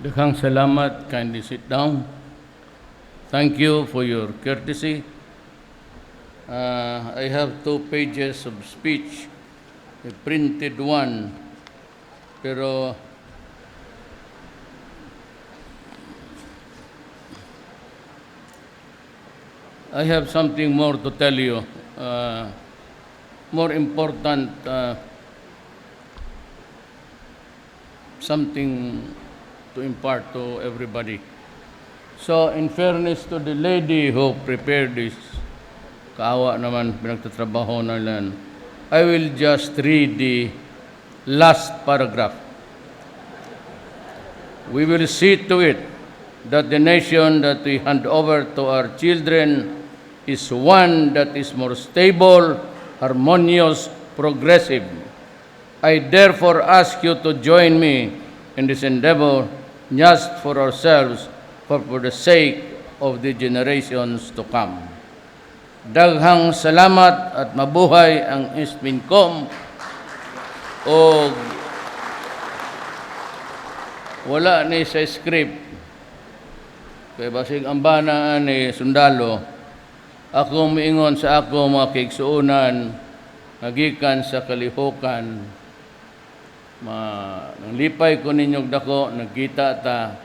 Daghang salamat. Kindly sit down. Thank you for your courtesy. I have 2 pages of speech, a printed one, pero I have something more to tell you, more important, something to impart to everybody. So, in fairness to the lady who prepared this, kaawa naman, pinagtatrabaho na lang, I will just read the last paragraph. We will see to it that the nation that we hand over to our children is one that is more stable, harmonious, progressive. I therefore ask you to join me in this endeavor, just for ourselves, but for the sake of the generations to come. Daghang salamat at mabuhay ang EASTMINCOM. O wala ni sa script, kaya basig ang banaan ni sundalo, ako miingon sa ako mga kigsuunan, nagikan sa kalihukan, nanglipay ko ninyong dako, nagkita ta,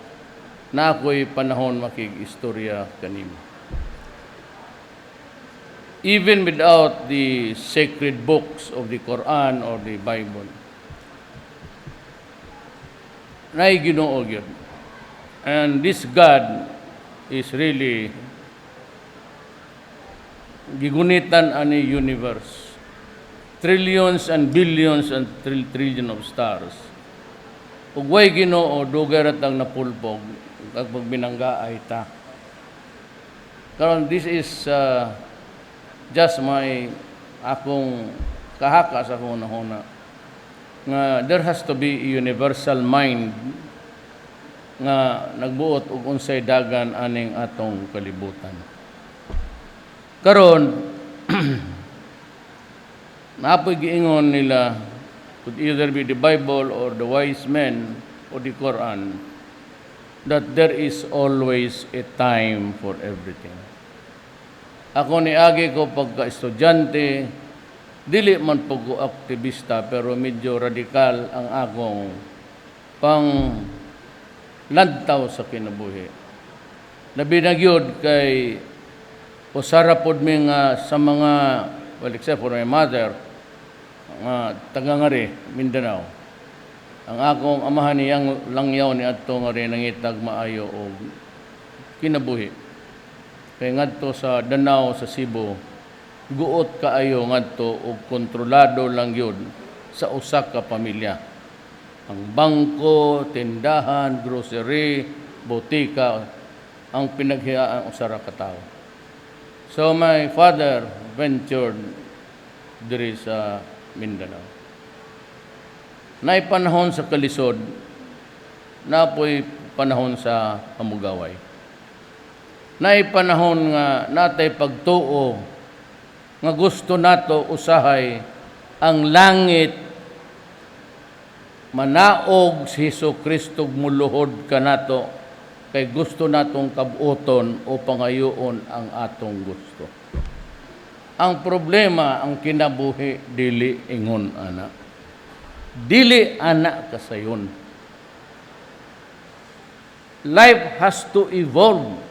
na ako'y panahon makig-istorya kanimo. Even without the sacred books of the Quran or the Bible, na'y Ginoo gyud. And this God is really gigunitan ani universe. Trillions and billions and trillion of stars. Ug way Ginoo dugay rat ang napulpog kag pagbinanggaay ta. Karon this is just my akong kahaka sa akong nahuna nga there has to be a universal mind nga nagbuot og unsay dagan aning atong kalibutan. Karon naapoy giingon nila, could either be the Bible or the wise men or the Quran, that there is always a time for everything. Ako niagi ko pagka-estudyante, dili man po ko aktivista, pero medyo radikal ang akong pang lantaw sa kinabuhi. Labi na gyud kay usara pod mi nga sa mga, well, except for my mother, taga-ngari, Mindanao. Ang akong amahan niyang langyaw ni adto nga rin nangitag maayo o kinabuhi. Kaya ngadto sa Danao, sa Cebu, guot kaayo ngadto o kontrolado lang yun sa usa ka pamilya. Ang bangko, tindahan, grocery, botika, ang pinaghiaan usara ka tao. So my father ventured diri sa Mindanao. Naay panahon sa kalisod, napoy panahon sa hamugaway. Naay panahon nga natay pagtuo nga gusto nato usahay ang langit manaog si Hesukristo muluhod kanato kay gusto natong kabuoton o pangayoon ang atong gusto. Ang problema, ang kinabuhi, dili ingon ana. Dili ana kasayon. Life has to evolve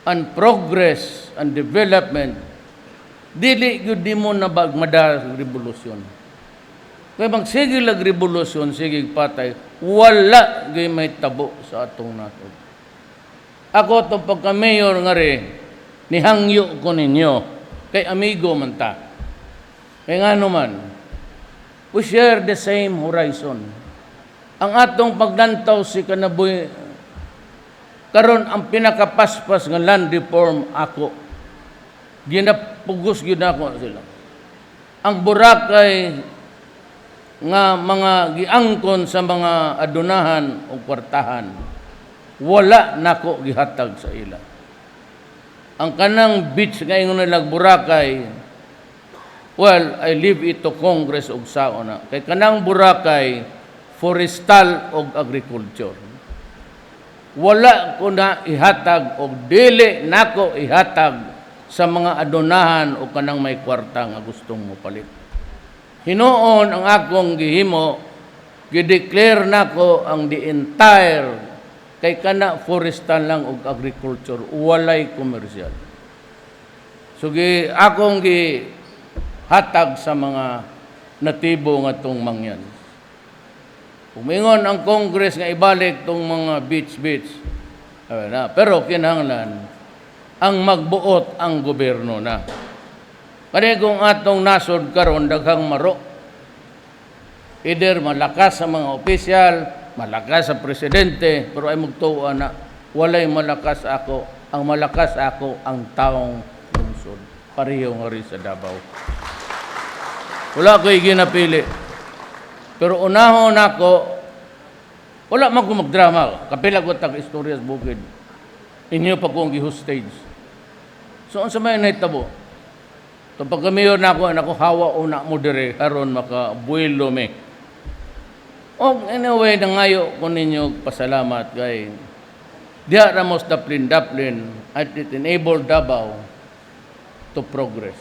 and progress and development. Dili gyud mo na bagmada revolusyon. Kaya magsige lag revolusyon, sige patay, wala gyud may tabo sa atong nato. Ako to pagka-mayor nga rin, nihangyo ko ninyo. Kay amigo man ta. Kaya nga naman, we share the same horizon. Ang atong pagdantaw si kanabuhi, karon ang pinakapaspas ng land reform ako. Ginapugos gyud ako sila. Ang Boracay nga mga giangkon sa mga adunahan o kwartahan, wala nako gihatag sa ila. Ang kanang beach nga ingon nilang Boracay, well, I leave it to Congress og sao na. Kay kanang Boracay, forestal og agriculture. wala ko na ihatag o dili nako ihatag sa mga adunahan o kanang may kwarta nga gustong mo palit. Hinuon ang akong gihimo, gideclare nako ang the entire kay kana forestal lang og agriculture, walay komersyal. So akong gihatag sa mga natibo nga tong mangyan. Umingon ang Congress nga ibalik tong mga beach. Pero kinahanglan ang magbuot ang gobyerno na. Kani kung atong nasod karon daghang maro. Either malakas sa mga opisyal, malakas sa presidente, pero ay magtuwa na walay malakas ako. Ang malakas ako ang taong lungsod. Pareho nga rin sa Davao. Wala ko'y ginapili. Pero unahon ako, wala man ko magdrama. Kapila ko tag-istorya sa bukid. Inyo pa kong gi-hostage. So, ang sa may naitabo, so pagka-mayor na ako hawa o na mo dire, karon makabuelo me. O anyway, nangayo ko ninyo pasalamat kay diya ramos daplin at it enabled Davao to progress.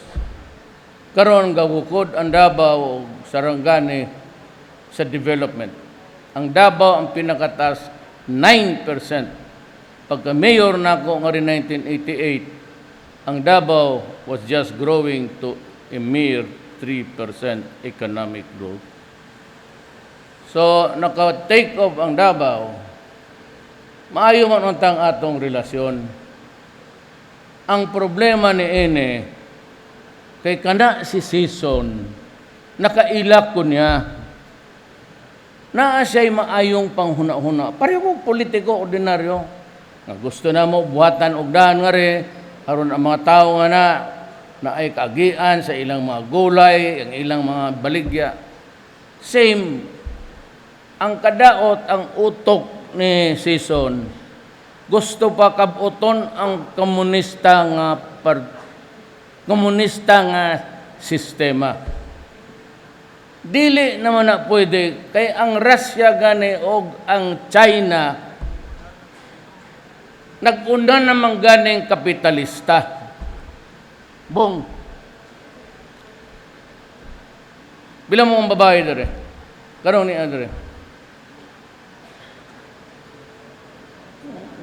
Karon gawukod ang Davao sarangani sa development. Ang Davao ang pinakatas 9%. Pagka-mayor na ako nga rin 1988, ang Davao was just growing to a mere 3% economic growth. So, naka-take off ang Davao, maayo man untang atong relasyon. Ang problema ni Ene, kay kana si Season, nakailak ko niya, naa siya'y maayong panghuna-huna. Pareho politiko, ordinaryo. Nga gusto na mo, buhatan og daan nga rin, haron ang mga tao nga na ay kagian sa ilang mga gulay, ang ilang mga baligya. Same, ang kadaot, ang utok ni Season, gusto pa kabuton ang komunista nga sistema. Dili naman na pwede, kay ang Russia gani o ang China, nag-undan naman ganing kapitalista. Bong. Bilang mo ang babae dere. Karon ni Andre.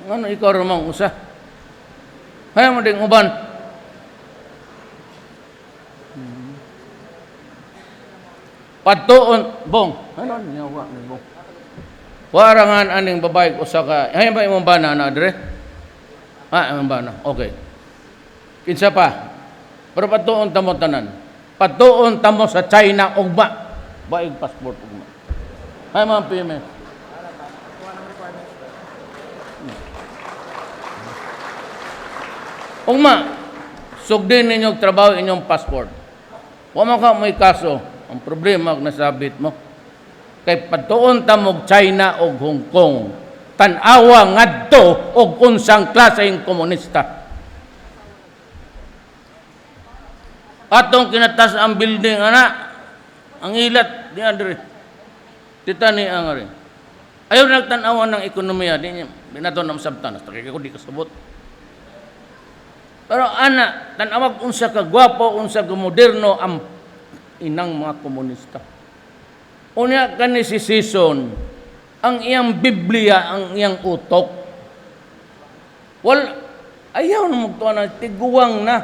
Ano ikaw ramang usa? Hay mo ding uban. Patuon bong. Ano niya wa ni bong. Warangan aning babae usa ka. Hay ba imong bana na Andre? Imong bana. Okay. Kinsa pa? Pero patuon tamo tanan. Patuon tamo sa China ugma. Baig passport ugma. Hay mga pime. Ugma, sugdin ninyong trabaho inyong passport. Wa man ka may kaso. Ang problema kung nasabit mo. Kay patuon tamog China o Hong Kong. Tanawa ngadto og unsang klaseng komunista. Atong kinatas ang building, ana. Ang ilat, di Andre. Tita ni Angari. Ayaw nagtanawan ng ekonomiya. Di niya, binato ng sabtanas. Takik ko di kasabot. Pero ana, tanawag unsa ka gwapo, unsa ka moderno ang inang mga komunista. Unya kani si Season, ang iyang Biblia, ang iyang utok. Ayaw na magtuwa na, tiguwang na.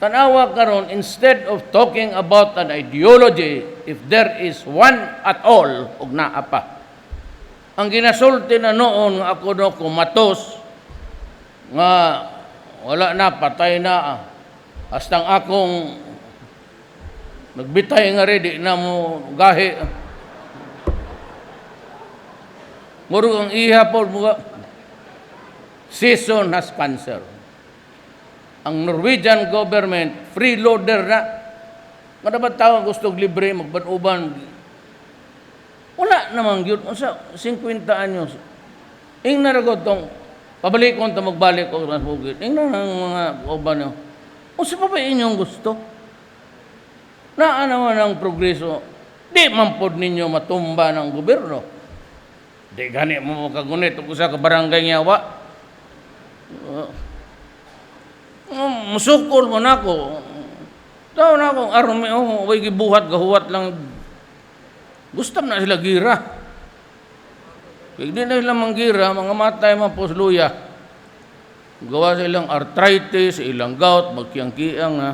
Tanawa karon, instead of talking about an ideology, if there is one at all, ug naa pa. Ang ginasulti na noon nga ako no kumatos, nga wala na, patay na. Hastang akong nagbitay nga rin, di na mo gahi. Murug ang ihapon mo, Season has cancer. Ang Norwegian government, freeloader na. Nga dapat tao gusto libre, magban-uban. Wala namang yun. Unsa, 50 anyos. Ing naragot tong, pabalik kong magbalik o sa bukid. Ing na ang mga uban nyo. Unsa pa ba inyong gusto? Naa naman ang progreso. Di man pod ninyo matumba ng gobyerno. Di gani mo kagunit ug usa ka barangay nga wa. Musukol man ako. Taw na akong army way gibuhat gahuwat lang. Gusto na sila gira. Kaya di na sila manggira, mga matay mga posluya. Gawa sa ilang arthritis, ilang gout, magkiyang-kiyang ha.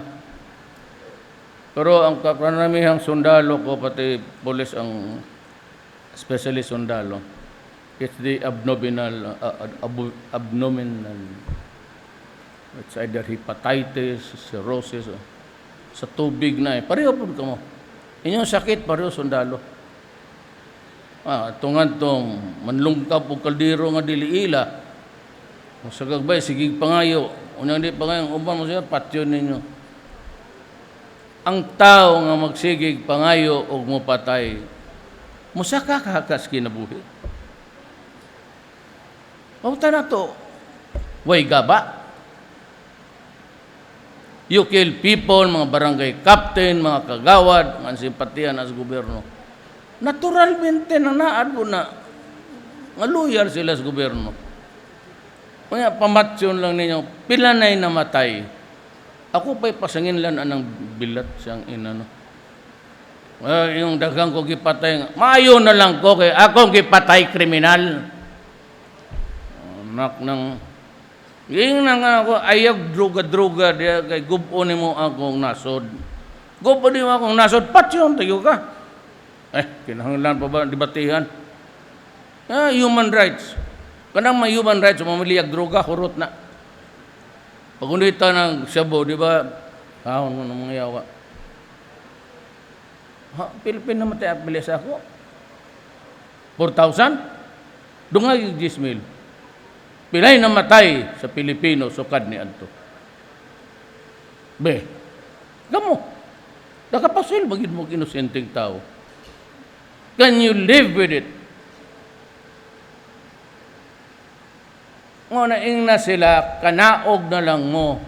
Pero ang kapanamihang sundalo ko, pati polis ang especially sundalo, it's the abdominal, it's either hepatitis, cirrhosis, sa tubig na pareho po ka mo. Inyong sakit, pareho sundalo. Tungan tong manlungkap o kaldero nga diliila. Sa gagbay, sigig pangayo. Unyang di pangayo, uban mo siya, patyo ninyo. Ang tao nga magsigig pangayo o mupatay, musaka kakas kinabuhi. Pauta na to, way gaba. You kill people, mga barangay captain, mga kagawad, mga simpatiyan sa gobyerno. Naturalmente na naado na nga loyal sila sa gobyerno. Kaya pamatsyon lang ninyo, pilanay namatay. Ako pa'y pasangin lang anang bilat siyang inano. Yung dagang ko gipatay, maayo na lang ko, kaya ako gipatay kriminal. Anak ng... Yung na nga ako, ayag druga-druga, diya, kay gubo ni mo akong nasod. Gubo ni mo akong nasod, patsyon, tayo ka. Kinahanglan pa ba, debatihan? Human rights. Kanang may human rights, mamiliyag droga, hurot na. Pagunita ng Shabu, di ba? Kahon mo ng mga yawa. Pilipin na matay at bilis ako. 4,000? Dungay yung 10,000. Pilay namatay sa Pilipino, sukad ni Anto. Be, gamo. Nakapasil, bagid mo inosenteng tao. Can you live with it? Ngunaing na sila, kanaog na lang mo.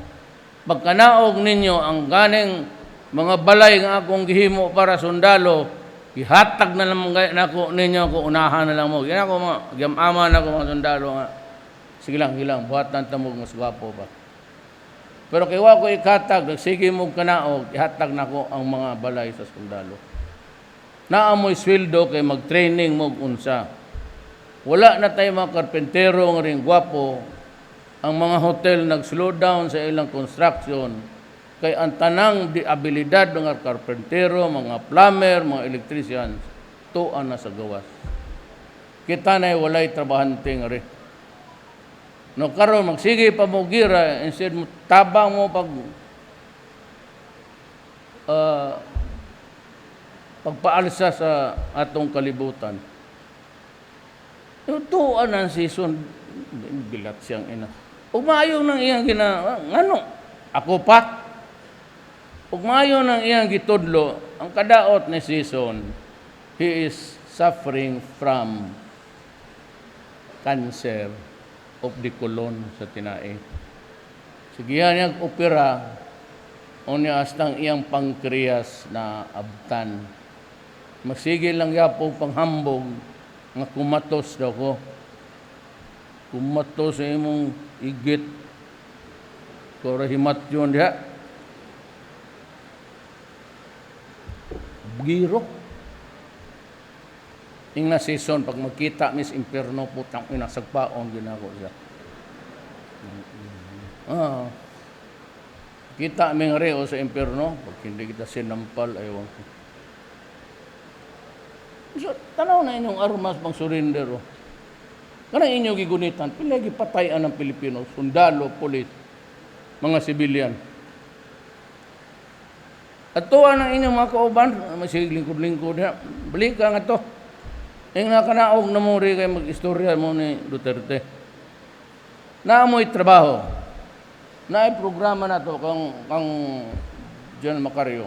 Pag kanaog ninyo ang ganing mga balay nga akong gihimo para sundalo, ihatag na lang nako ninyo ko unahan na lang mo. Yan ako mga gyamama na ko mga sundalo nga. Sige lang, buhatan tamog mas gwapo pa. Pero kay wa ko ikatag, sige mo kanaog, ihatag nako ang mga balay sa sundalo. Naamoy sweldo kay mag-training mo unsa. Wala na tayo mga karpentero nga ring gwapo. Ang mga hotel nag-slow down sa ilang construction. Kay ang tanang di abilidad ng karpentero, mga plumber, mga electricians, tuan na sa gawas. Kita na walay trabahante nga rin. No karon magsige pa mo gira, instead mo tabang mo pagpaalsa sa atong kalibutan. Tuan ang season, bilat siyang ina. Umayo ng iyang ano? Ako pa? Umayo ng iyang gitudlo, ang kadaot ni season, he is suffering from cancer of the colon sa tinae. Sigihan niyang opera, o niya astang iyang pankreas na abtan. Masigil lang yapo panghambog, nga kumatos daw ko. Kumatos sa imong igit. Kora himat yun diha. Giro. Ing na season, pag magkita mis imperno, putang inasagpaon, ginako siya. Kita aming reo sa imperno, pag hindi kita sinampal, ayaw ko. So, tanaw na inyong armas pang surrender. Kanang inyong gigunitan, pilagi patayan ng Pilipino, sundalo, polis, mga sibilyan. At tuwa ng inyong mga kauban, masig lingkod-lingkod, balik ka nga to. Yung nakanaog na mo rin kayo mag-istorya mo ni Duterte. Naamoy trabaho. Naay programa na to kang General Macario.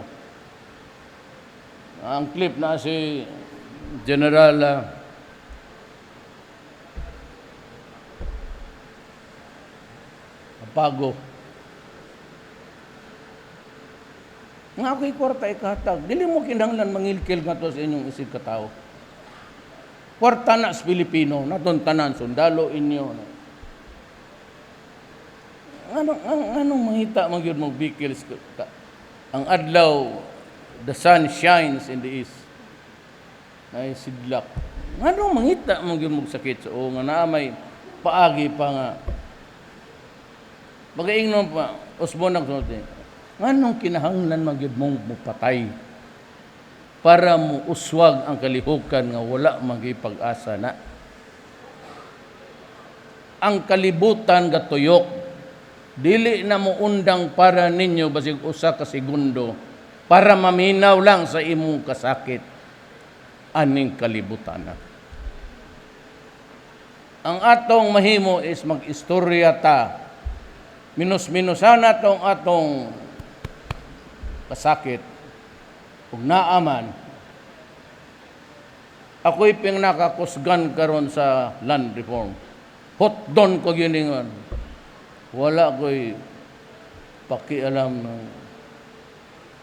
Ang clip na si General Apago. Nga ako'y kwarta ikatag. Dili mo kinahanglan mangilkil nga to sa inyong isig katao. Kwarta na sa Pilipino, naton tanan, sundalo inyo. Anong mangita magyud mong vehicles? Ang adlaw, the sun shines in the east. Ay sidlak. Anong mangita magyud mong sakit? O nga na may paagi pa nga. Bagaingnon pa, usbon ang sunod. Anong kinahanglan magyud mong mupatay? Para mo uswag ang kalihukan nga wala magipag-asa na. Ang kalibutan gatuyok, dili na mo undang para ninyo basig usa ka segundo para maminaw lang sa imong kasakit aning kalibutan na. Ang atong mahimo is mag-istorya ta. Minus-minusan natong atong kasakit. Ug naaman, ako'y pinakakusgan karon sa land reform. Hot doon ko giningon. Wala ko'y pakialam ng...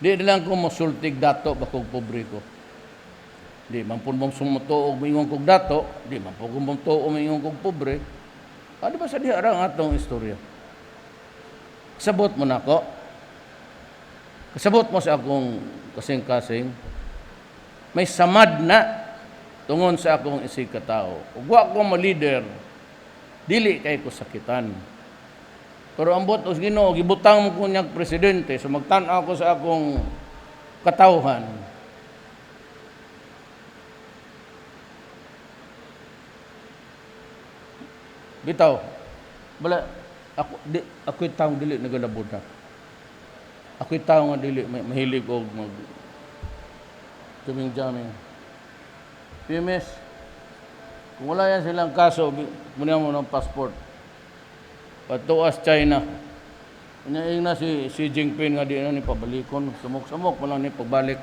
Di lang ko masultig dato bakog pobre ko. Di man po mong sumutuog mingon kog dato, di man po mong tuog mingon kog pobre. Ano ba sa diha ang atong istorya? Kasabot mo na ko. Kasabot mo sa akong kasing-kasing. May samad na tungon sa akong isikatao. Ug wa ko ma-leader, dili kay ko sakitan. Pero ambot os Ginoo gibutang mo ko niyang presidente, so magtan-aw ko sa akong katawhan. Bitaw, bala ako'y taong dili nagalabod na. Ako'y tao nga dili mahilig og mag tuming-jaming. PMS, kung wala yan silang kaso, muna mo ng passport. Patuas China. Inaing na si Xi Jinping nga di na ni pabalikon. Sumok-sumok mo lang ni pagbalik.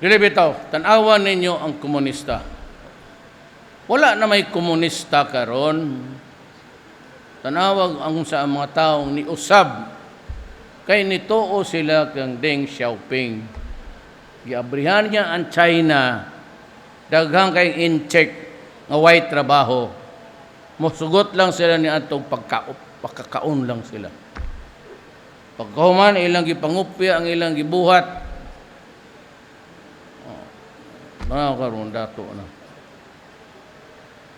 Dili bitaw, tanawan ninyo ang komunista. Wala na may komunista karon. Tanawag ang sa mga taong ni usab. Kay nitoo sila kang Deng Xiaoping. Giabrihan niya ang China. Daghang kay in-check nga way trabaho. Musugot lang sila ni atong pagkakaon lang sila. Pagkahuman, ilang gipangupya, ang ilang gibuhat. Mga karon dato na.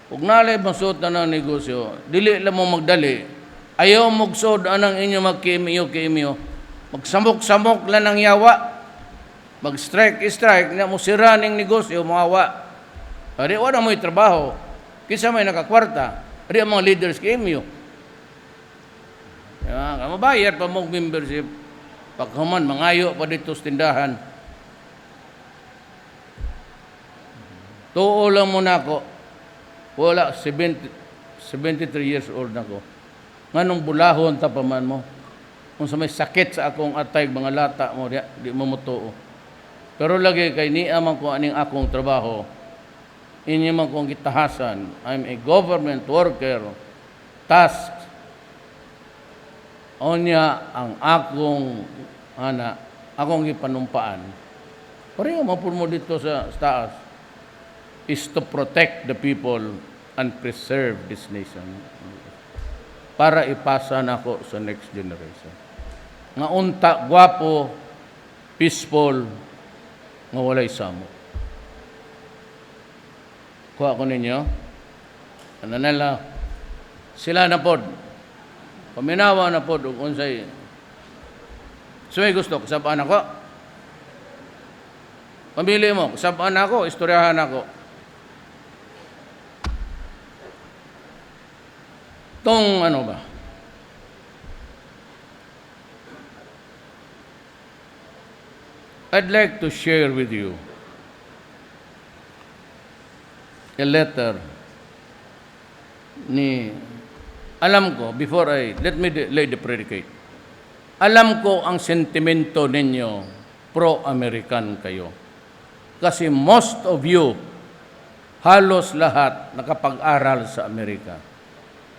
Ug nalay masud na ng negosyo, dili lang mo magdali. Ayaw mugsod anang inyo magkimiyo-kimiyo. Magsamok-samok lang ng yawa. Mag-strike na mo sira ng negosyo, mawawa. Ari wala mo'y trabaho. Kisa may nakakwarta. Ari ang mga leaders kimiyo. Mabayad pa mong membership. Pagkaman, mangayo pa dito sa tindahan. Tuo lang muna ako. Wala, 73 years old na ko. Nganong bulahon tapaman mo? Kung sa may sakit sa akong atay, mga lata mo, di mo mutuo. Pero lagi kay niaman ko aning akong trabaho, inyo man kong gitahasan. I'm a government worker. Task. Onya ang akong ipanumpaan. Pareho mapun mo dito sa taas is to protect the people and preserve this nation. Para ipasa na ako sa next generation. Nga unta, gwapo, peaceful, nga walay samo. Kuha ko ninyo. Ano nila? Sila na pod. Paminawa na pod. Unsay. So may gusto, kasabaan ako. Pamili mo, kasabaan ako, istoryahan ako. Tong ano ba? I'd like to share with you a letter ni, alam ko, let me lay the predicate. Alam ko ang sentimento ninyo, pro-American kayo. Kasi most of you, halos lahat, nakapag-aral sa Amerika.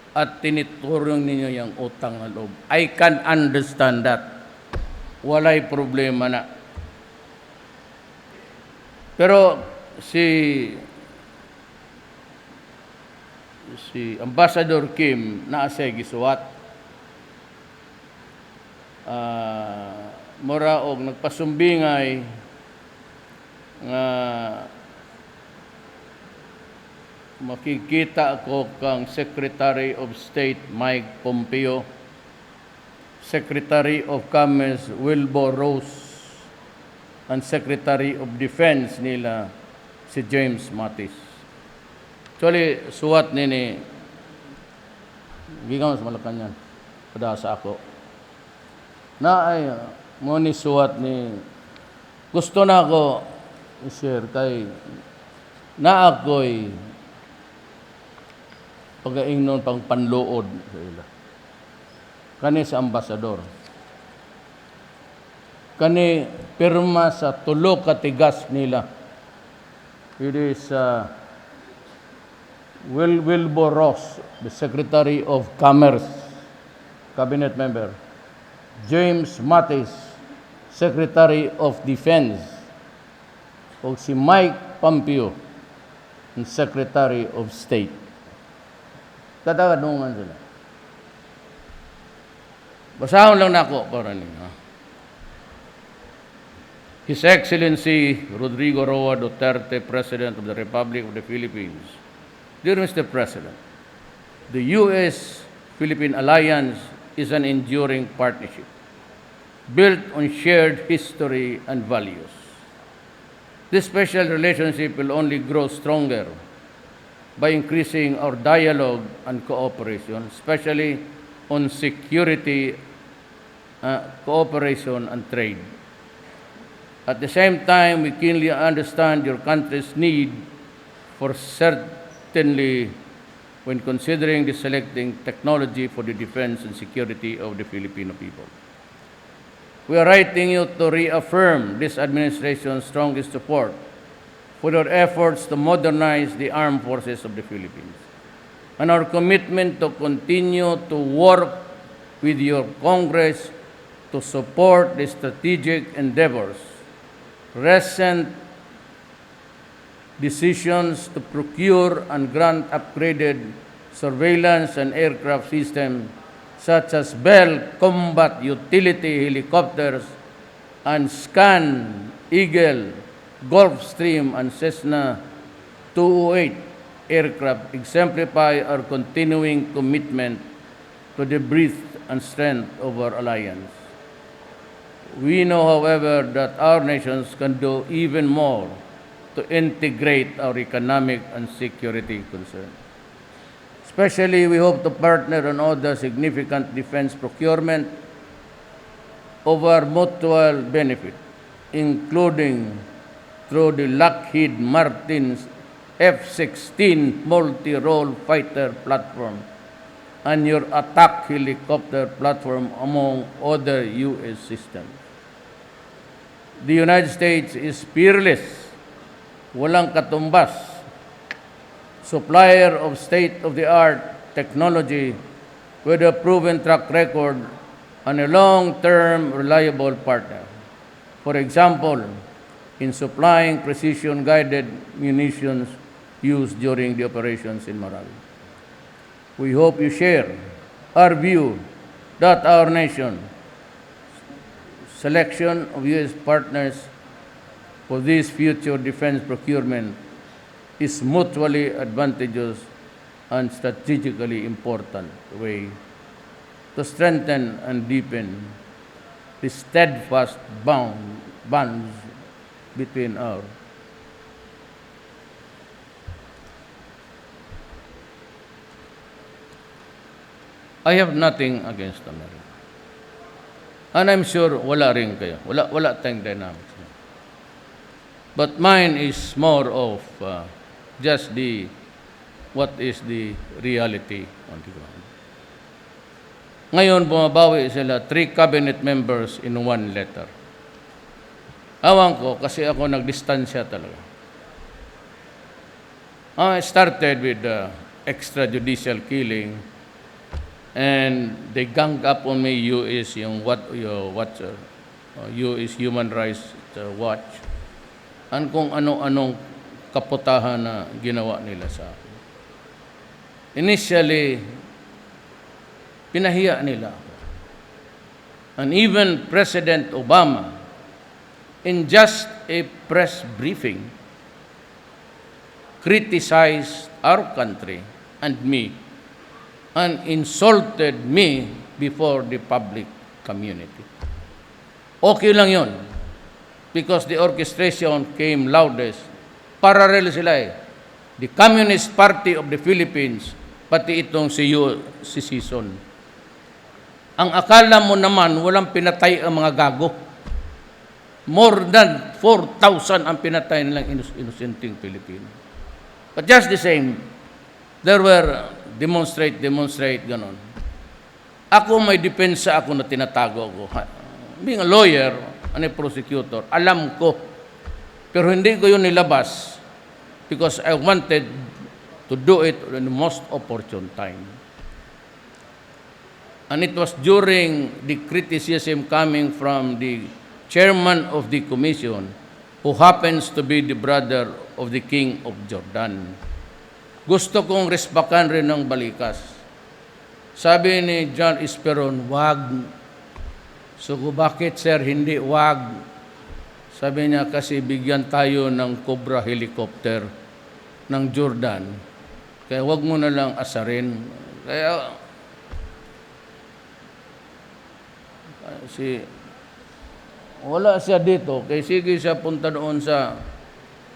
At tiniturong ninyo yung utang na loob. I can understand that. Walay problema na. Pero si Ambassador Kim naa siya gisuwat. Mura og nagpasumbingay nga makikita ako kang Secretary of State Mike Pompeo, Secretary of Commerce Wilbur Ross, and Secretary of Defense nila si James Mattis. Actually, suwat nini, gigaw sa Malacanang, pada sa ako. Na ay, mo ni suwat ni, gusto na ako i-share kay, na ako'y pag-aingnon pang panluod sa ila. Kani sa ambasador. Kani pirma sa tulo katigas nila. It is Wilbur Ross, the Secretary of Commerce, Cabinet Member. James Mattis, Secretary of Defense. O si Mike Pompeo, Secretary of State. Kataganungan sila. Basahon lang nako para ninyo. His Excellency Rodrigo Duterte, President of the Republic of the Philippines. Dear Mr. President, the U.S Philippine alliance is an enduring partnership built on shared history and values. This special relationship will only grow stronger by increasing our dialogue and cooperation, especially on security, cooperation, and trade. At the same time, we keenly understand your country's need for certainly when considering the selecting technology for the defense and security of the Filipino people. We are writing you to reaffirm this administration's strongest support for your efforts to modernize the armed forces of the Philippines, and our commitment to continue to work with your Congress to support the strategic endeavors. Recent decisions to procure and grant upgraded surveillance and aircraft systems such as Bell Combat Utility Helicopters and Scan Eagle Gulfstream and Cessna 208 aircraft exemplify our continuing commitment to the breadth and strength of our alliance. We know, however, that our nations can do even more to integrate our economic and security concerns. Especially, we hope to partner on other significant defense procurement of our mutual benefit, including through the Lockheed Martin's F-16 multi-role fighter platform and your attack helicopter platform, among other U.S. systems. The United States is peerless, walang katumbas, supplier of state-of-the-art technology with a proven track record and a long-term reliable partner. For example, in supplying precision-guided munitions used during the operations in Morale. We hope you share our view that our nation selection of U.S. partners for this future defense procurement is mutually advantageous and strategically important way to strengthen and deepen the steadfast bonds between our I have nothing against America. And I'm sure wala rin kayo. Wala tayong dynamics. But mine is more of just what is the reality on the ground. Ngayon, bumabawi sila 3 cabinet members in 1 letter. Awan ko, kasi ako nagdistansya talaga. I started with extrajudicial killing, and they ganged up on me, U.S. U.S. Human Rights Watch, and kung anong-anong kaputahan na ginawa nila sa akin. Initially, pinahiya nila ako. And even President Obama, in just a press briefing, criticized our country and me and insulted me before the public community. Okay lang yun because the orchestration came loudest. Parallel sila eh. The Communist Party of the Philippines, pati itong si Season. Ang akala mo naman, walang pinatay ang mga gago. More than 4,000 ang pinatay nilang inusenting Pilipino. But just the same, there were demonstrate, ganon. Ako may depensa ako na tinatago ko. Being a lawyer and a prosecutor, alam ko. Pero hindi ko yun nilabas because I wanted to do it in the most opportune time. And it was during the criticism coming from the chairman of the commission, who happens to be the brother of the King of Jordan. Gusto kong respakan rin ng balikas. Sabi ni John Esperon, wag. So, bakit sir, hindi wag? Sabi niya, kasi bigyan tayo ng Cobra helicopter ng Jordan. Kaya wag mo na lang asarin. Kaya, wala siya dito. Kaya sige siya punta doon sa,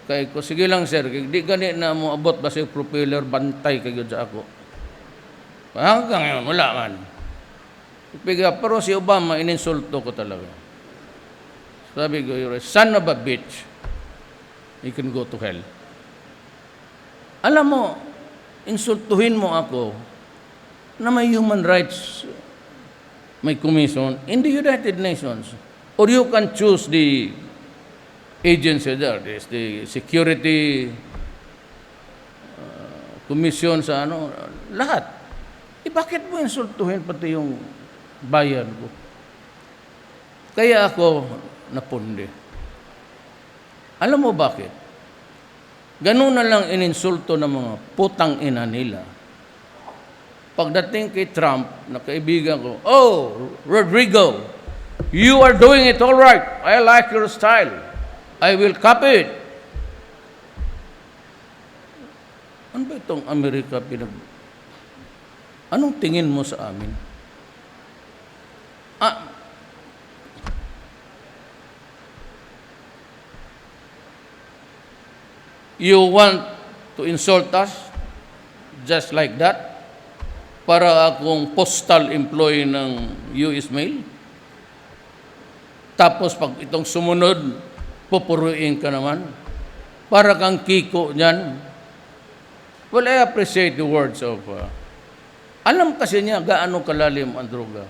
kay ko, sige lang sir, di ganit na mo abot ba siya propeller, bantay kayo sa ako. Hanggang ngayon, wala man. Pero si Obama, ininsulto ko talaga. Sabi ko, you're a son of a bitch. You can go to hell. Alam mo, insultuhin mo ako na may human rights, may commission in the United Nations. Or you can choose the agency there. There's the security commission sa ano, lahat. Bakit mo insultuhin pati yung bayan ko? Kaya ako napundi. Alam mo bakit? Ganun na lang ininsulto ng mga putang ina nila. Pagdating kay Trump, na kaibigan ko, oh, Rodrigo, you are doing it all right. I like your style. I will copy it. Ano ba itong Amerika Anong tingin mo sa amin? You want to insult us just like that? Para akong postal employee ng U.S. Mail? Tapos pag itong sumunod, pupuruin ka naman? Para kang Kiko niyan? Well, I appreciate the words of... alam kasi niya gaano kalalim ang droga.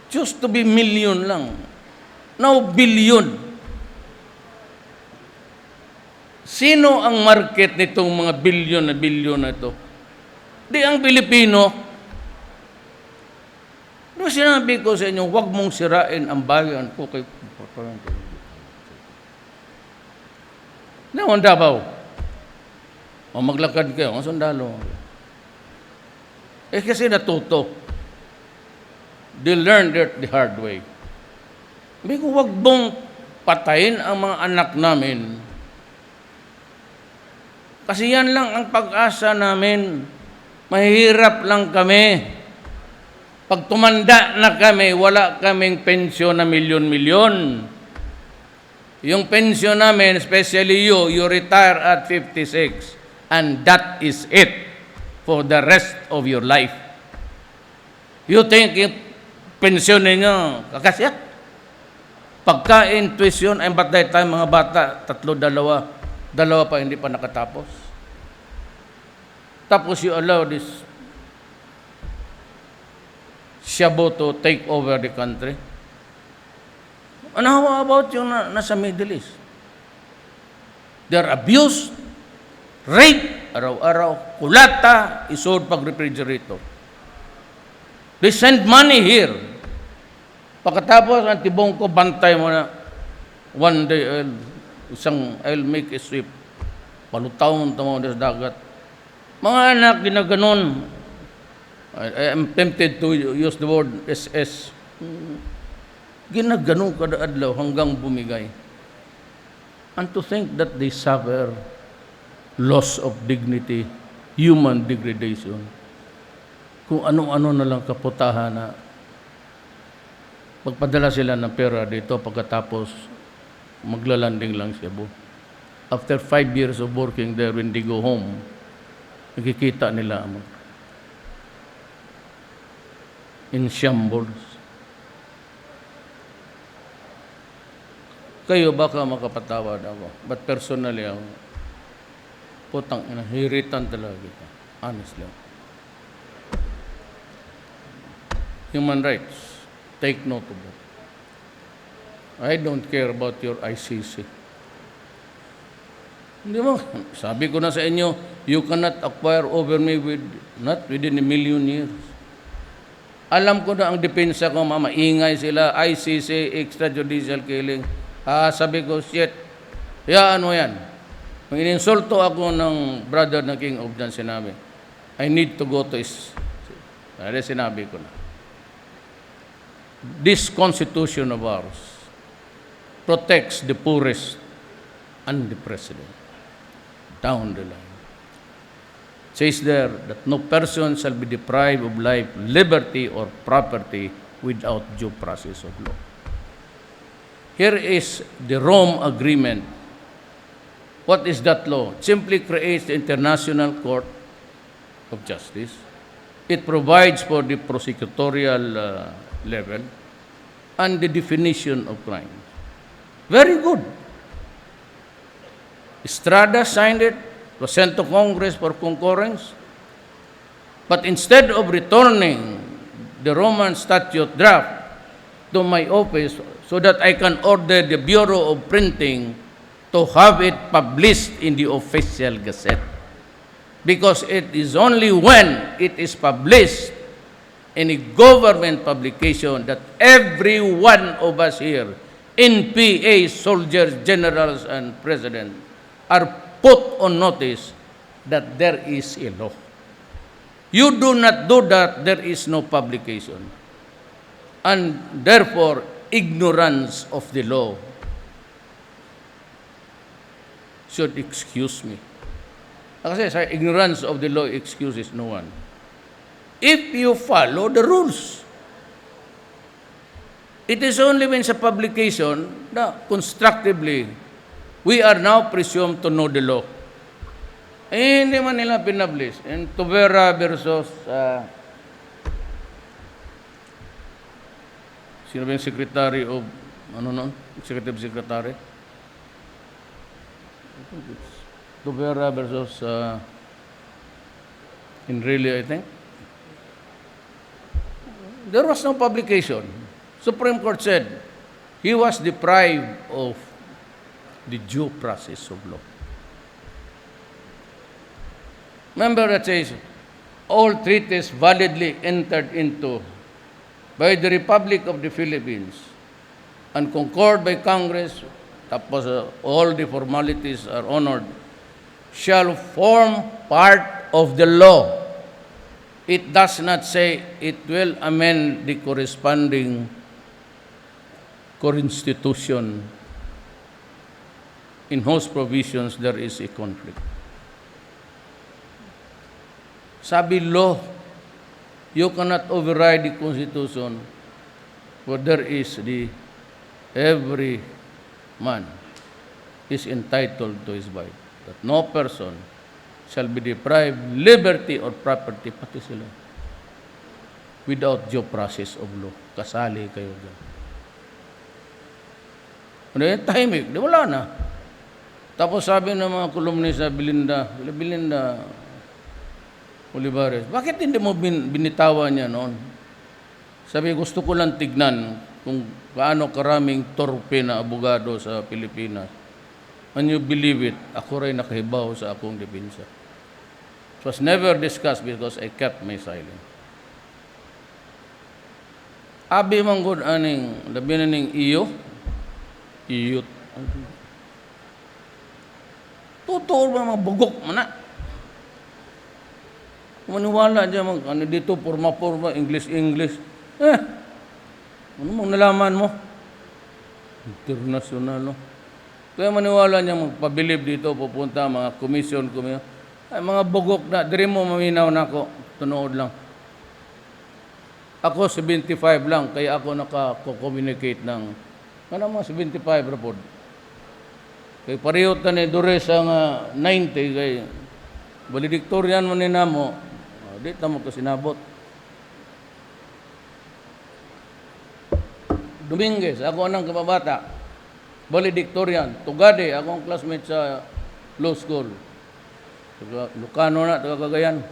Just to be million lang. Now, billion. Sino ang market nitong mga billion na ito? Di ang Pilipino. No, sinabi ko sa inyo, huwag mong sirain ang bayan ko kay Nawan Davao. O maglakad kayo, ang sundalo. Kasi natuto. They learned it the hard way. Sabi ko, huwag mong patayin ang mga anak namin. Kasi yan lang ang pag-asa namin. Mahirap lang kami. Pag tumanda na kami, wala kaming pensyon na milyon-milyon. Yung pensyon namin, especially you retire at 56. And that is it for the rest of your life. You think yung pensyon ninyo, kakasya? Pagkain, tuition, ay batay tayo mga bata, 3, 2 pa hindi pa nakatapos. Tapos you allow this Shabu to take over the country. And how about yung nasa Middle East? They're abused, rape, araw-araw, kulata, isod pag refrigerator. They send money here. Pagkatapos, ang tibong ko, bantay mo na, one day, I'll make a sweep. palutaw mo tamo sa dagat. Mga anak, ginaganon. I am tempted to use the word SS. Ginaganon kada adlaw hanggang bumigay. And to think that they suffer loss of dignity, human degradation, kung ano-ano na lang kaputahan na magpadala sila ng pera dito pagkatapos maglalanding lang siya po. After 5 years of working there, when they go home, nakikita nila in shambles. Kayo baka makapatawad ako. But personally, ako, putang ina, hiritan talaga kita. Honestly. Human rights. Take note of that. I don't care about your ICC. Hindi mo. Sabi ko na sa inyo, you cannot acquire over me not within a million years. Alam ko na ang depensa ko, maingay sila, ICC, extrajudicial killing. Sabi ko, shit, hayaan mo yan. Kung ininsulto ako ng brother na King of Jan, sinabi, I need to go to his... Sinabi ko na. This constitution of ours protects the poorest and the president. Down the line. It says there that no person shall be deprived of life, liberty, or property without due process of law. Here is the Rome Agreement. What is that law? It simply creates the International Court of Justice. It provides for the prosecutorial level and the definition of crime. Very good. Estrada signed it, was sent to Congress for concurrence. But instead of returning the Roman statute draft to my office so that I can order the Bureau of Printing to have it published in the official gazette. Because it is only when it is published in a government publication that every one of us here, NPA, soldiers, generals, and president, are put on notice that there is a law. You do not do that, there is no publication. And therefore, ignorance of the law should excuse me. Kasi sa ignorance of the law excuses no one. If you follow the rules, it is only when sa publication na constructively we are now presumed to know the law. Eh, hindi man nila pinablis. And Tubera versus sino ba yung secretary of, executive secretary? I think it's Tubera versus Enrile, I think. There was no publication. Supreme Court said he was deprived of the due process of law. Remember that says, all treaties validly entered into by the Republic of the Philippines and concurred by Congress, tapos all the formalities are honored, shall form part of the law. It does not say it will amend the corresponding constitution in whose provisions there is a conflict. Sabi law, you cannot override the Constitution where there is every man is entitled to his right. That no person shall be deprived liberty or property, pati sila, without due process of law. Kasali kayo dyan. Ano yung tahimik? Di wala na. Tapos sabi ng mga kolumnista, Belinda Olivares, bakit hindi mo binitawan niya noon? Sabi, gusto ko lang tignan kung gaano karaming torpe na abogado sa Pilipinas. When you believe it, ako rin nakahibaw sa akong depensa. It was never discussed because I kept my silence. Abi manggod aning, labi na ning iyot. Totoo ba mga bugok man na? Maniwala dyan, ano dito, purma-purma, English. Ano mong nalaman mo? International, no? Kaya maniwala niya magpabilib dito, pupunta, mga commission. Ay, mga bugok na, diri mo maminaw na ako, tunood lang. Ako 75 lang, kaya ako naka-communicate ng, ano mga 75 rapod. Kaya pareho ta ni Dores ang 90, kaya valedictorian mo ni namo, di ta mo kasinabot. Dominguez, ako anang kababata, valedictorian. Tugade, akong classmate sa law school. Lucano na, taga Cagayan.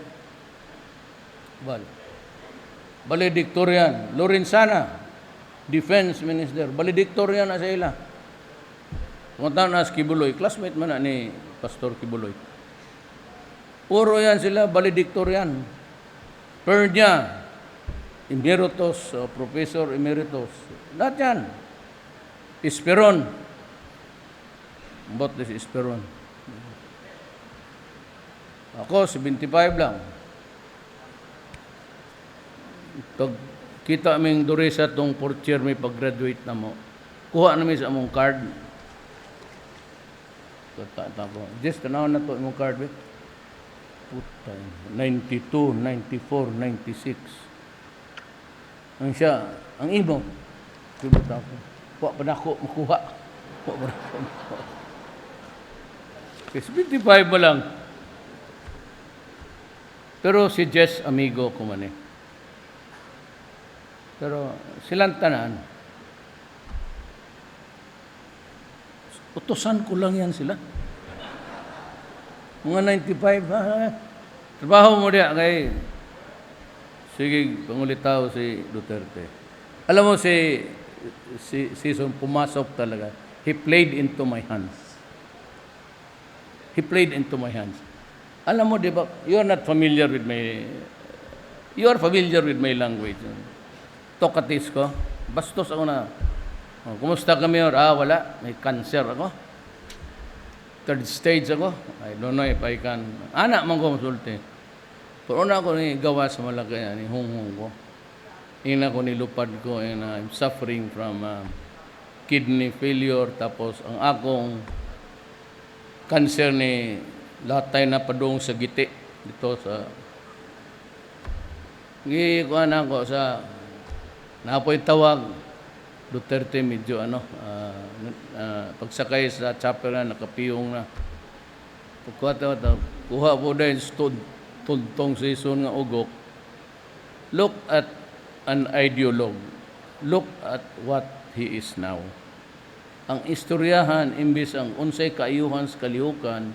Valedictorian. Lorenzana, Defense Minister. Valedictorian na sa ila. Tumatawag na si Kibuloy. Classmate man na ni Pastor Kibuloy. Puro yan sila, valedictorian. Pernia, emeritus, professor emeritus. Lahat yan. Esperon. About this Esperon. Ako, 75 lang. Pag kita aming Doresa itong fourth year may pag-graduate na mo, kuha namin sa among card. Just tanaw na to among card. Puta, 92, 94, 96. Ang siya, ang imo. Sibot ako. Kuha pa na ako, makuha. Kuha pa na ako, makuha. Okay, 75 ba lang? Pero si Jess, amigo ko man eh. Pero silang tanan, utusan ko lang yan sila. Mga 95, trabaho mo diya kay, sige, pangulitaw si Duterte. Alam mo si Season pumasok talaga. He played into my hands. He played into my hands. Alam mo, di ba, you are familiar with my language. Tokatis ko. Bastos ako na. Oh, kumusta kami? Wala. May cancer ako. Third stage ako. I don't know if I can. Anak man ko masulti. Pero una ako ni gawa sa malaki, ni hunghong ko. Ina ko nilupad ko, and I'm suffering from kidney failure. Tapos ang akong cancer ni lahat tayo napadong sa giti dito sa gikuan ako sa napoy tawag Duterte medyo pagsakay sa chopper na nakapiyong na kuha po dahil tuntong season nga ugok. Look at an ideologue, look at what he is now. Ang istoryahan imbis ang unsay kaayuhan sa kalihukan,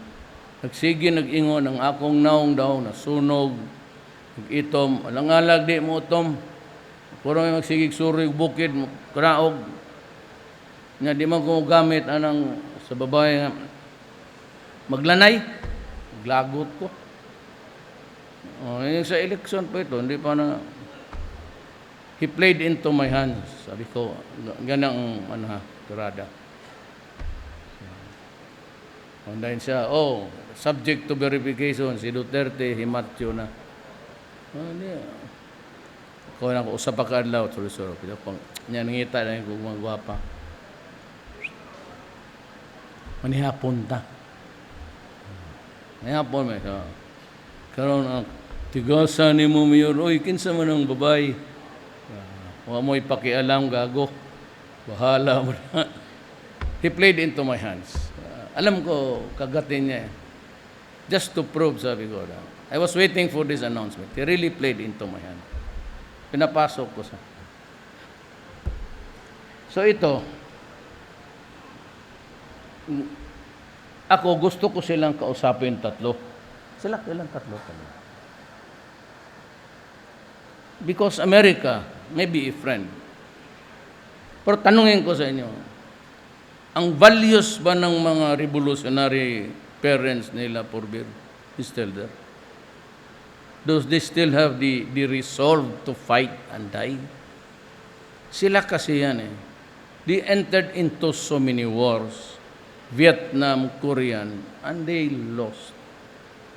nagsige nag-ingon ang akong naong daw na sunog, nag-itom, alangalag di mo utom, puro may magsigig surig bukid, karaog, nga di man ko gamit anang sa babae nga maglanay, maglagot ko. Sa election pa ito, hindi pa na, he played into my hands, sabi ko, ganang karada. Dahil siya, subject to verification, si Duterte, himatyo na. Kung ako, usap pa ka adlaw, sorry. Niya, nangita na yung mga gwapa. Manihapon ta. Manihapon, may karoon ang tigasan ni mo, Mayor, kinsa man ang babae. Huwag mo ipakialam, gago. Bahala mo na. He played into my hands. Alam ko, kagatin niya. Just to prove, sabi ko na. I was waiting for this announcement. He really played into my hand. Pinapasok ko sa. So ito, ako gusto ko silang kausapin tatlo. Silang tatlo. Because America may be a friend. Pero tanungin ko sa inyo, ang values ba ng mga revolutionary parents nila Purbir is still there? Does they still have the resolve to fight and die? Sila kasi yan eh. They entered into so many wars. Vietnam, Korean, and they lost.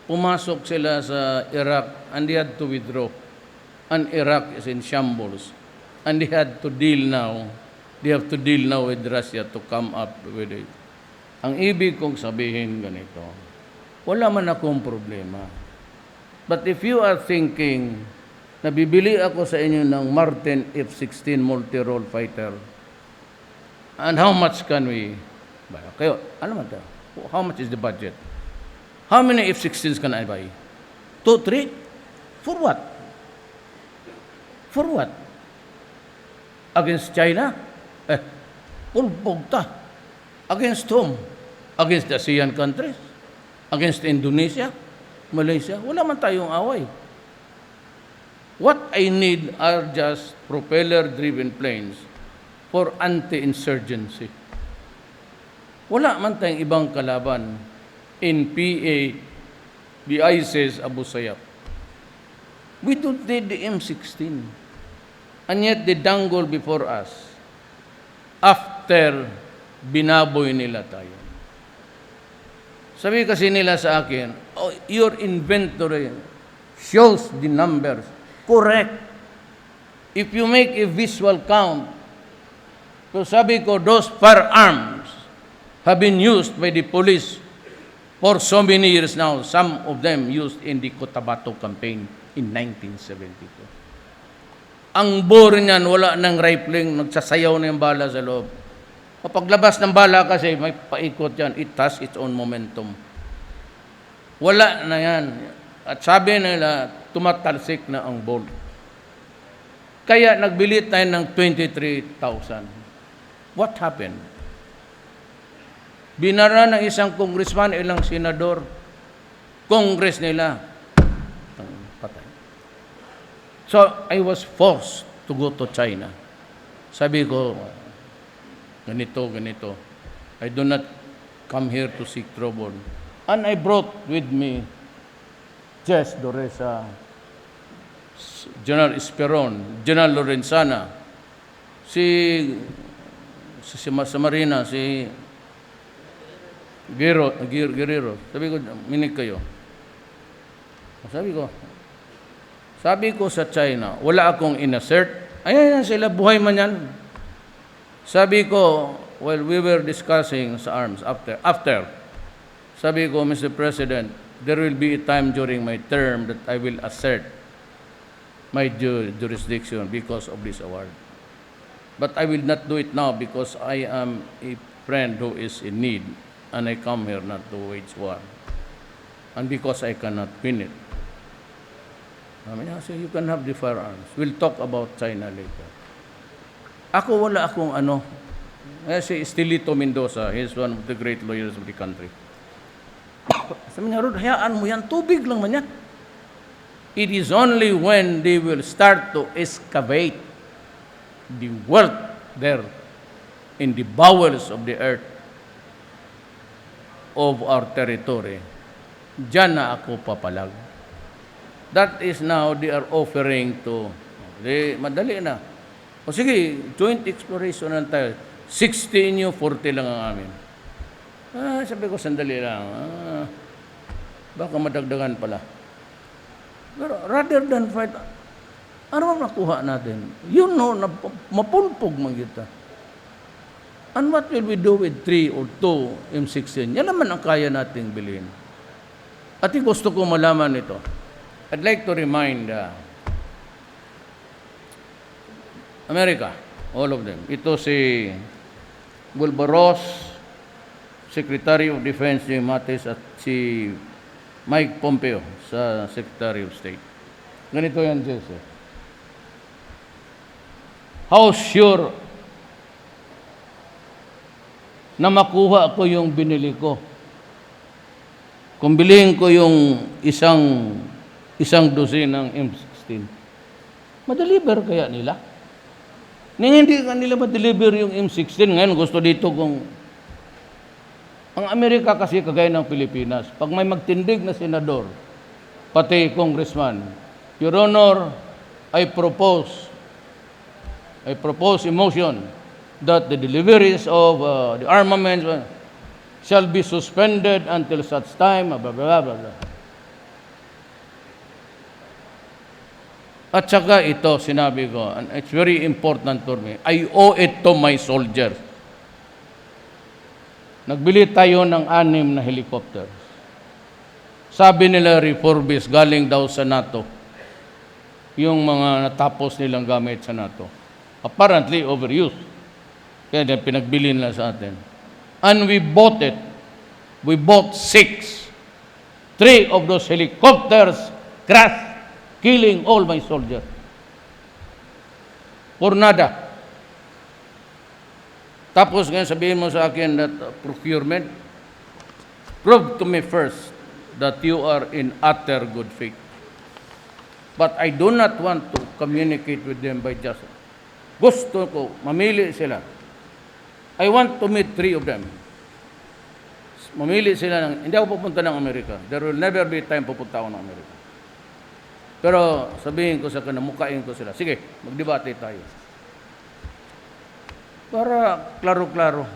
Pumasok sila sa Iraq and they had to withdraw. And Iraq is in shambles. And they have to deal now with Russia to come up with it. Ang ibig kong sabihin ganito, wala man akong problema. But if you are thinking na bibili ako sa inyo ng Martin F-16 multi-role fighter, and how much can we buy? Kayo, ano man ito? How much is the budget? How many F-16s can I buy? 2, 3? For what? For what? Against China? Pulpog ta. Against whom? Against the ASEAN countries? Against Indonesia? Malaysia? Wala man tayong away. What I need are just propeller-driven planes for anti-insurgency. Wala man tayong ibang kalaban in PA, the ISIS, Abu Sayyaf. We don't need the M16. And yet they dangle before us after binaboy nila tayo. Sabi kasi nila sa akin, oh, your inventory shows the numbers. Correct. If you make a visual count, so sabi ko, those firearms have been used by the police for so many years now. Some of them used in the Cotabato campaign in 1972. Ang bore niyan, wala ng rifling, nagsasayaw na yung bala sa loob. Paglabas ng bala kasi, may paikot yan. It has its own momentum. Wala na yan. At sabi nila, tumatalsik na ang bolt. Kaya nagbili tayo ng 23,000. What happened? Binara ng isang congressman, ilang senador, congress nila. Patay. So, I was forced to go to China. Sabi ko, ganito. I do not come here to seek trouble. And I brought with me Jess Doresa, General Esperon, General Lorenzana, si Marina, si Guerrero. Sabi ko, minig kayo. Sabi ko sa China, wala akong inassert. Ayan sila, buhay man yan. Sabi ko, while we were discussing sa arms after, sabi ko, Mr. President, there will be a time during my term that I will assert my jurisdiction because of this award. But I will not do it now because I am a friend who is in need and I come here not to wage war. And because I cannot win it. I mean, so you can have the firearms. We'll talk about China later. Ako wala akong ano. Si Estelito Mendoza, he's one of the great lawyers of the country. Sabi niya, Rod, hayaan mo yan, tubig lang man yan. It is only when they will start to excavate the wealth there in the bowels of the earth of our territory, diyan na ako papalag. That is now they are offering to, madali na. O sige, joint exploration na tayo. 60 inyo, 40 lang ang amin. Sabi ko, sandali lang. Baka madagdagan pala. Pero rather than fight, ano ang nakuha natin? You know, mapulpog man kita. And what will we do with 3 or 2 M16? Yan naman ang kaya nating bilhin. At gusto ko malaman ito. I'd like to remind America, all of them. Ito si Bulbaros, Secretary of Defense ni Matis at si Mike Pompeo sa Secretary of State. Ganito yan, Jesse. How sure na makuha ko yung binili ko? Kung bilihin ko yung isang dosin ng M16, madeliver kaya nila? Hindi kanila ma-deliver yung M16. Ngayon gusto dito kung ang Amerika kasi kagaya ng Pilipinas, pag may magtindig na senador, pati congressman, Your Honor, I propose a motion that the deliveries of the armaments, shall be suspended until such time, blah, blah, blah, blah. At saka ito, sinabi ko, and it's very important for me, I owe it to my soldiers. Nagbili tayo ng 6 na helicopters. Sabi nila, refurbished, galing daw sa NATO. Yung mga natapos nilang gamit sa NATO. Apparently, overused. Kaya pinagbili nila sa atin. And we bought it. We bought 6. 3 of those helicopters crashed, killing all my soldiers. For nada. Tapos ngayon sabihin mo sa akin that procurement, prove to me first that you are in utter good faith. But I do not want to communicate with them by just, gusto ko, mamili sila. I want to meet 3 of them. Mamili sila ng, hindi ako pupunta ng Amerika. There will never be time pupunta ako ng Amerika. Pero sabihin ko sa kanila, mukain ko sila. Sige, magdebate tayo. Para klaro-klaro.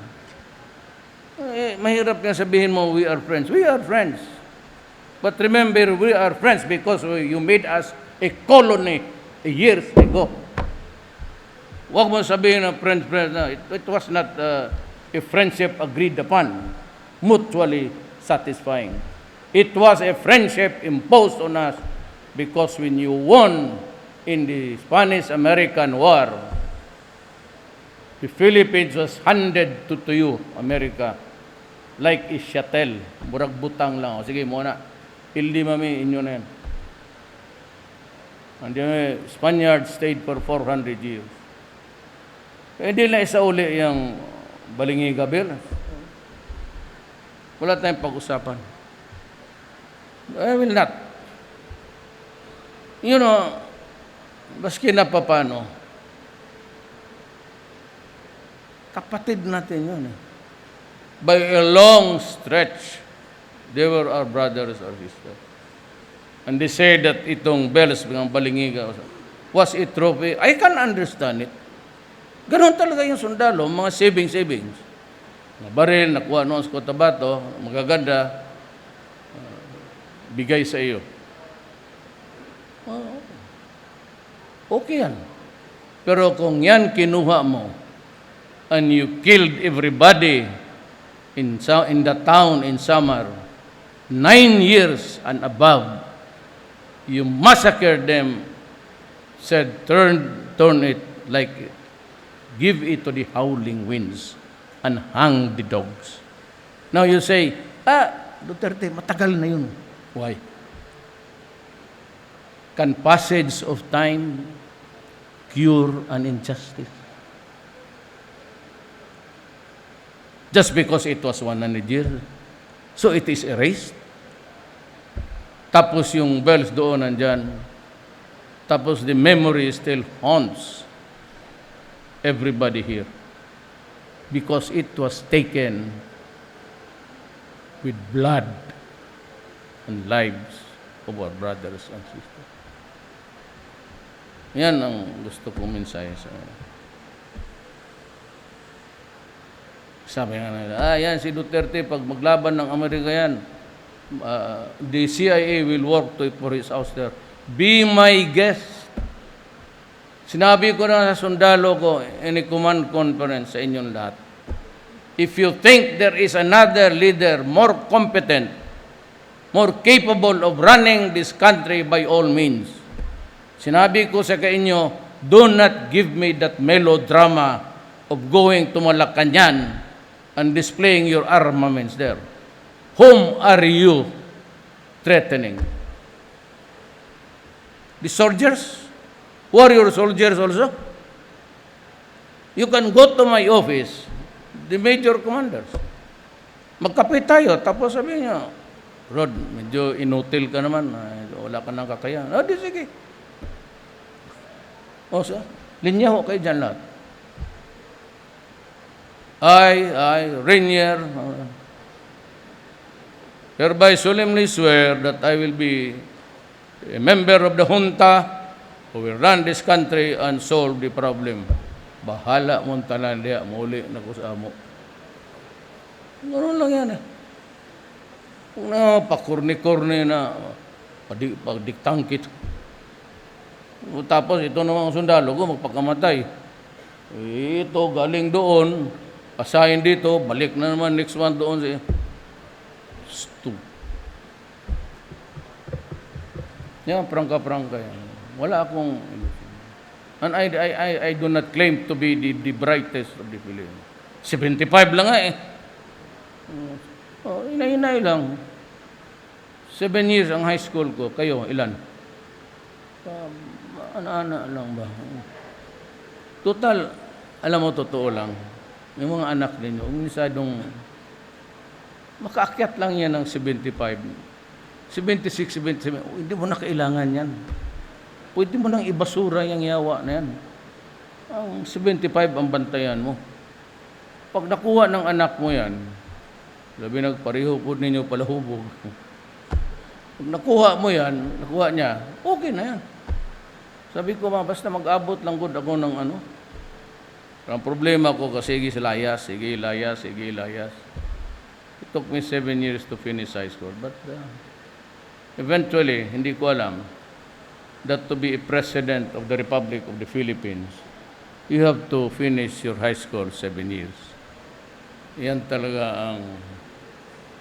Mahirap nga sabihin mo, we are friends. We are friends. But remember, we are friends because you made us a colony years ago. Huwag mo sabihin na friends. No, it was not a friendship agreed upon, mutually satisfying. It was a friendship imposed on us because when you won in the Spanish-American War, the Philippines was handed to you, America, like a shuttle. Burag butang lang. O, sige, muna. Pildi mami, inyo na yan. And the Spaniards stayed for 400 years. Hindi na isa uli yung Balingiga Bill. Wala tayong pag-usapan. I will not. You know, baski na papano, kapatid natin yun. By a long stretch, they were our brothers or sisters. And they say that itong bells ng Balingiga was a trophy. I can understand it. Ganon talaga yung sundalo, mga savings. Baril, nakuha noon sa Cotabato, magaganda, bigay sa iyo. Okay yan. Pero kung yan kinuha mo, and you killed everybody in the town in summer, 9 years and above, you massacred them, said, turn it like, give it to the howling winds, and hang the dogs. Now you say, Duterte, matagal na yun. Why? Can passage of time cure an injustice? Just because it was 100 years, so it is erased? Tapos yung bells doon nandyan, tapos the memory still haunts everybody here because it was taken with blood and lives of our brothers and sisters. Yan ang gusto kong mensahe sa sabi nga nila, yan si Duterte, pag maglaban ng Amerika yan, the CIA will work for his ouster. Be my guest. Sinabi ko na sa sundalo ko in a command conference sa inyong lahat. If you think there is another leader more competent, more capable of running this country, by all means. Sinabi ko sa inyo, do not give me that melodrama of going to Malacanang and displaying your armaments there. Whom are you threatening? The soldiers? Who are your soldiers also? You can go to my office, the major commanders. Magkape tayo, tapos sabihin niya, Rod, medyo inutil ka naman, wala ka nang kakayahan. Di sige. O sa, linya ho kayo dyan lahat. I, Rainier, hereby solemnly swear that I will be a member of the junta who will run this country and solve the problem. Bahala mong tanan diya, muli na ko sa amo. Gano'n lang yan eh. Kung na pakurni-kurni na pagdiktangkit. Tapos ito namang sundalo ko magpakamatay. Ito galing doon, assign dito, balik na naman next month doon. Yan, prangka-prangka yan. Wala akong... And I do not claim to be the brightest of the Philippines. 75 lang nga eh. Inay lang. 7 years ang high school ko. Kayo, ilan? Ana-ana lang ba? Total, alam mo, totoo lang. Yung mga anak ninyo, masyadong makaakyat lang yan ng 75. 76, 77. Hindi mo na kailangan yan. Pwede mo nang ibasura yung yawa na yan. Ang 75 ang bantayan mo. Pag nakuha ng anak mo yan, labi nagpareho po ninyo palahubog. Pag nakuha mo yan, nakuha niya, okay na yan. Sabi ko, basta mag-abot lang good ako ng ano. Ang problema ko kasi sige layas. It took me 7 years to finish high school. But eventually, hindi ko alam that to be a president of the Republic of the Philippines, you have to finish your high school 7 years. Yan talaga ang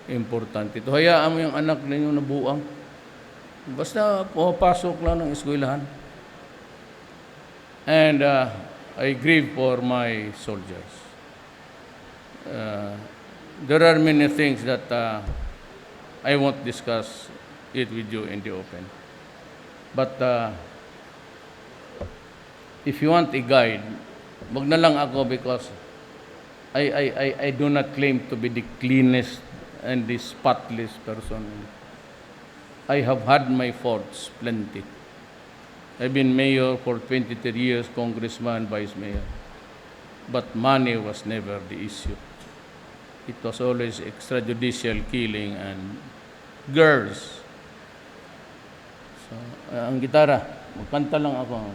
importante. Ito, hayaan mo yung anak ninyo na buang. Basta pumapasok lang ng eskwelahan. And I grieve for my soldiers. There are many things that I won't discuss it with you in the open. But if you want a guide, wag na lang ako because I do not claim to be the cleanest and the spotless person. I have had my faults plenty. I've been mayor for 23 years, congressman, vice mayor. But money was never the issue. It was always extrajudicial killing and girls. So, ang gitara, magkanta lang ako.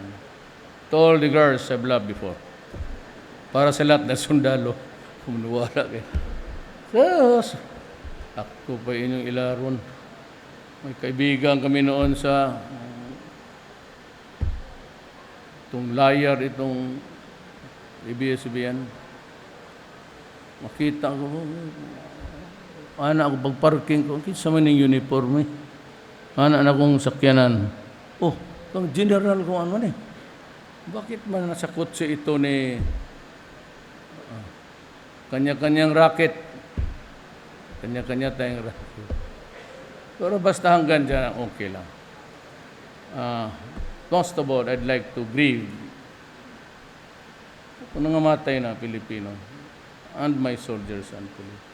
To all the girls I've loved before. Para sa lahat na sundalo, kumunuwala kayo. So, ako pa inyong ilaron. May kaibigan kami noon sa itong layar, itong ABS-CBN. Makita ko, ana ako pag-parking ko, kinsa man yung uniform eh. Ana na kong sakyanan. Oh, itong general ko ano eh. Bakit man nasa kotse ito ni kanya-kanyang racket? Kanya-kanya tayong racket. Pero basta hanggang dyan, okay lang. Most of all, I'd like to grieve kung nangamatay na Pilipino and my soldiers and police.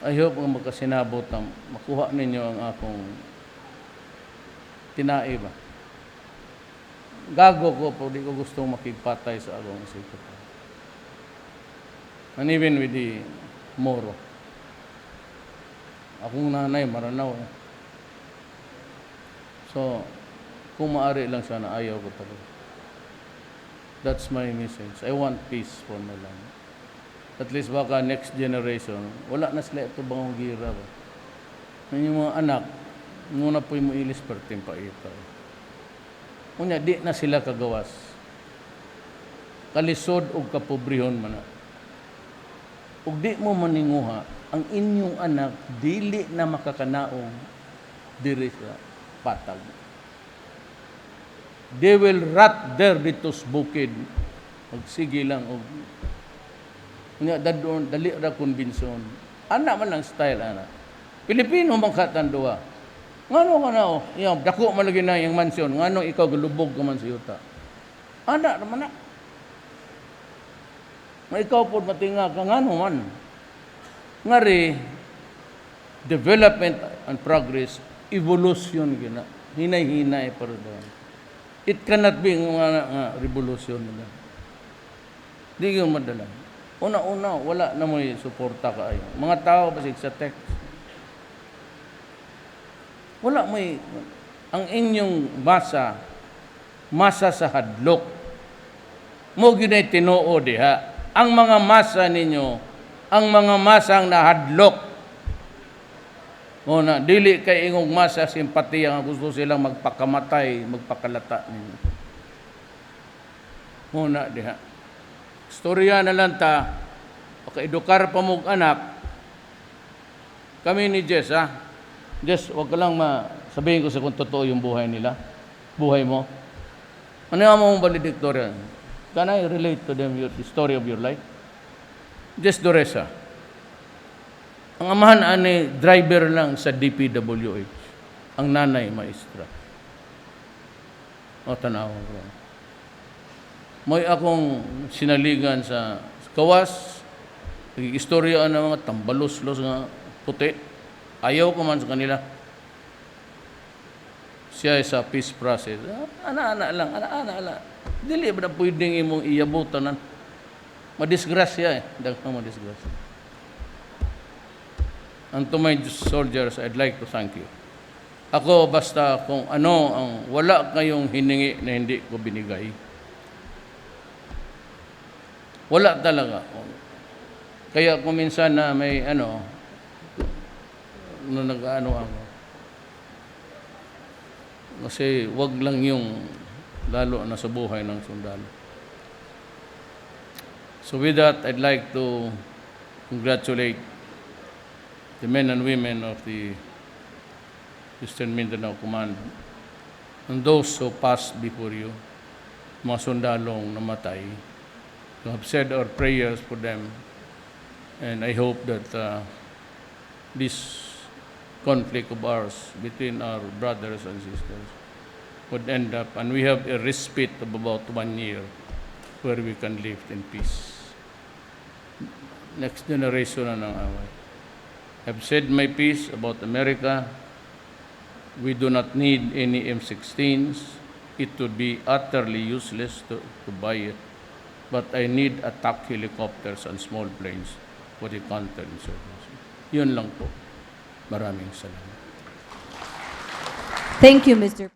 I hope ang magkasinabot na makuha ninyo ang akong tinai ba. Gago ko po, di ko gustong makipatay sa akong isipot. And even with the Moro. Akong nanay, maranaw. So, kung maaari lang sana, ayaw ko talaga. That's my message. I want peace for my land. At least baka next generation, wala na sila ito bangong gira ba? Yung mga anak, muna po'y mo ilis perting paita. Kunya, di na sila kagawas. Kalisod o kapobrihon man na. Ug di mo maninguha, ang inyong anak, dili na makakanaong diri sa patag. They will rot there dito sa bukid. Sige lang. Dali ra konbensyon. Anak man lang style, anak. Pilipino man katandua. Ngano ka na, yung dako man lagi na yung mansyon. Ngano ikaw galubog ka man sa yuta. Anak naman na. Nga ikaw po matinga ka, ngano man. Ngari, development and progress, evolution gina. Hinay-hinay para doon. It cannot be nga revolution nila. Di yung madala. Una-una, wala na may suporta kaayo. Mga tao basig sa text. Wala may, ang inyong masa sa hadlok. Mo ginay tinoo diha. Ang mga masa ninyo, ang mga masang nahadlok. Muna, dili kay ingong masa simpatiya nga gusto silang magpakamatay, magpakalata ninyo. Muna diha. Istorya na lang ta, pakaedukar pa mong anak, kami ni Jess, ha? Jess, huwag ka lang sabihin ko sa kung totoo yung buhay nila. Buhay mo. Ano nga mong valedictorian? Can I relate to them the story of your life? Jess Doresa. Ang amahan ani driver lang sa DPWH. Ang nanay, maestra. O, tanaw ko. May akong sinaligan sa kawas, nag-istorya ng mga tambalos-los nga puti. Ayaw ko man sa kanila. Siya ay sa peace process. Ana-ana lang. Dili ba na pwedeng imong iyabutan? Madisgrasya eh. Daghang madisgrasya. And to my soldiers, I'd like to thank you. Ako basta kung ano ang wala kayong hiningi na hindi ko binigay. Wala talaga. Kaya kung minsan na may nag-ano ako. Kasi wag lang yung lalo na sa buhay ng sundalo. So with that, I'd like to congratulate the men and women of the Eastern Mindanao Command and those who passed before you, mga sundalong namatay. We have said our prayers for them, and I hope that this conflict of ours between our brothers and sisters would end up, and we have a respite of about 1 year where we can live in peace. Next generation na ng away. I've said my piece about America. We do not need any M16s. It would be utterly useless to buy it. But I need attack helicopters and small planes for the counterinsurgency. Yun lang po. Maraming salamat. Thank you, Mr.